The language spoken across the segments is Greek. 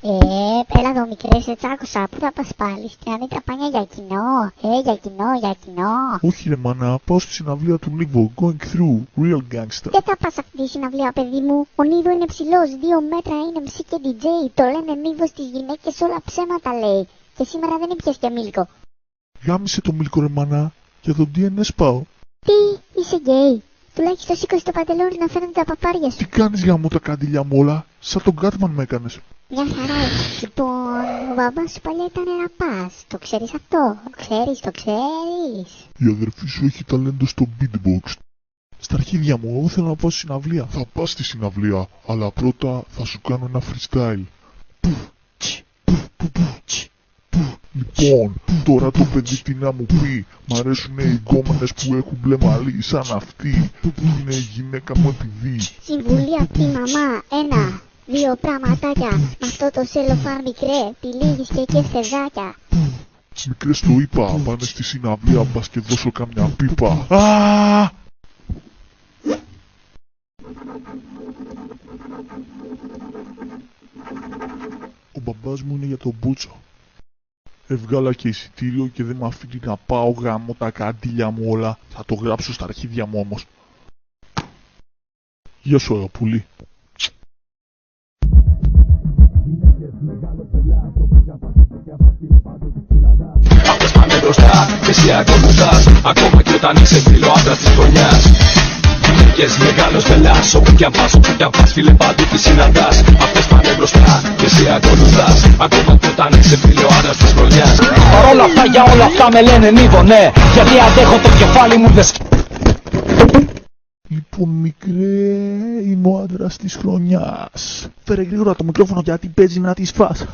Έλα εδώ μικρέ, σε τσάκωσα. Πού θα πας πάλι, στην Ανίτα Πάνια για κοινό? Για κοινό. Όχι ρε μάνα, πάω στη συναυλία του Νίβο, going through, real gangster. Δεν θα πας αυτή τη συναυλία, παιδί μου. Ο Νίβο είναι ψηλός, 2 μέτρα, είναι MC και DJ. Το λένε Νίβο στις γυναίκες, όλα ψέματα λέει. Και σήμερα δεν ήπιες και μίλκο. Γάμισε το μίλκο ρε μάνα, για το DNS πάω. Τι, είσαι γκέι? Τουλάχιστον σήκωσε το παντελόνι να φαίνονται τα παπάρια σου. Τι κάνεις γάμο τα καντήλια μου όλα, σαν τον Κάτμαν με έκανες. Μια χαρά. Λοιπόν, ο μπαμπάς σου παλιά ήταν ραπάς. Το ξέρεις αυτό? Το ξέρεις. Η αδερφή σου έχει ταλέντο στο beatbox. Στα αρχίδια μου, εγώ θέλω να πάω στη συναυλία. Θα πας στη συναυλία, αλλά πρώτα θα σου κάνω ένα freestyle. Λοιπόν, τώρα το παιδί τι να μου πει. Μ' αρέσουνε οι γκόμενες που έχουν μπλε μαλλί σαν αυτή. Είναι η γυναίκα μου επειδή. Συμβουλή από τη μαμά. 1, 2 πραγματάκια. Με αυτό το σελοφάν μικρέ, τυλίγεις και φθεδάκια. Μικρές το είπα, πάνε στη συναυλία μπας και δώσω καμιά πίπα. Α! Ο μπαμπάς μου είναι για τον Μπούτσο. Έβγαλα και εισιτήριο και δεν μ' αφήνει να πάω, γάμω τα καντήλια μου όλα. Θα το γράψω στα αρχίδια μου όμως. Γεια σου αγαπούλη. Αυτές πάνε μπροστά και εσύ ακολουθάς, ακόμα κι όταν είσαι φίλο άντρας της χρονιάς. Γυναίκες μεγάλος βελάς, όπου κι αν πας, όπου κι αν πας φίλε παντού τις συναντάς. Αυτές πάνε μπροστά και εσύ ακολουθάς, ακόμα κι όταν είσαι φίλο άντρας της χρονιάς. Παρόλα αυτά για όλα αυτά με λένε Νίβο, ναι, γιατί αντέχω το κεφάλι μου δεν Λοιπόν μικρέ, είμαι ο άντρας της χρονιάς. Φέρε γρήγορα το μικρόφωνο γιατί παίζει να της φας.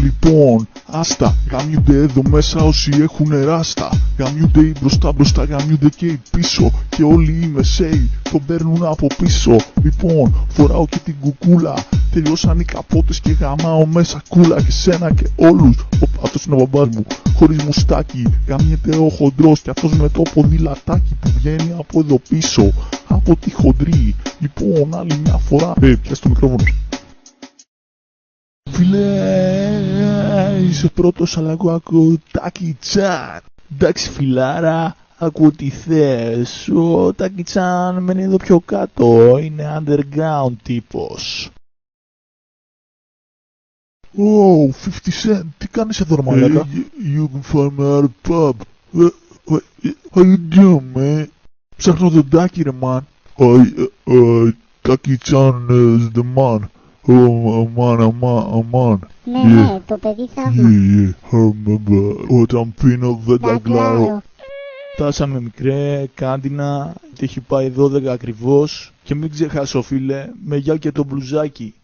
Λοιπόν, άστα, γαμιούνται εδώ μέσα όσοι έχουνε ράστα. Γαμιούνται οι μπροστά, γαμιούνται και οι πίσω. Και όλοι οι μεσαίοι τον παίρνουν από πίσω. Λοιπόν, φοράω και την κουκούλα. Τελειώσαν οι καπότες και γαμάω μέσα κούλα. Και σένα και όλους. Αυτός είναι ο μπαμπάς μου, χωρίς μουστάκι. Γαμιέται ο χοντρός και αυτός με το ποδηλατάκι που βγαίνει από εδώ πίσω. Από τη χοντρή. Λοιπόν, άλλη μια φορά. Πιάσε το μικρόφωνο. Φίλε, είσαι πρώτος αλλά εγώ ακούω Τάκι Τσάν. Εντάξει φιλάρα, ακούω τι θες. Ο Τάκι Τσάν μένει εδώ πιο κάτω, είναι underground τύπος. Oh, 50 Cent, τι κάνεις εδώ ρε μαλάκα? You can find me at a pub. How you doing, man? Ψάχνω τον Τάκι ρε man. Τάκι Τσάν is the man. Man. Ναι, το παιδί θαύμα. Remember, όταν πίνω δεν τα κλάρω. Φτάσαμε μικρέ, κάντινα, και έχει πάει 12 ακριβώς. Και μην ξεχάσω φίλε, με γεια και το μπλουζάκι.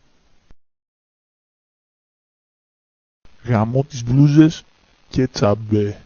Γαμώ τις μπλούζες και τσαμπέ.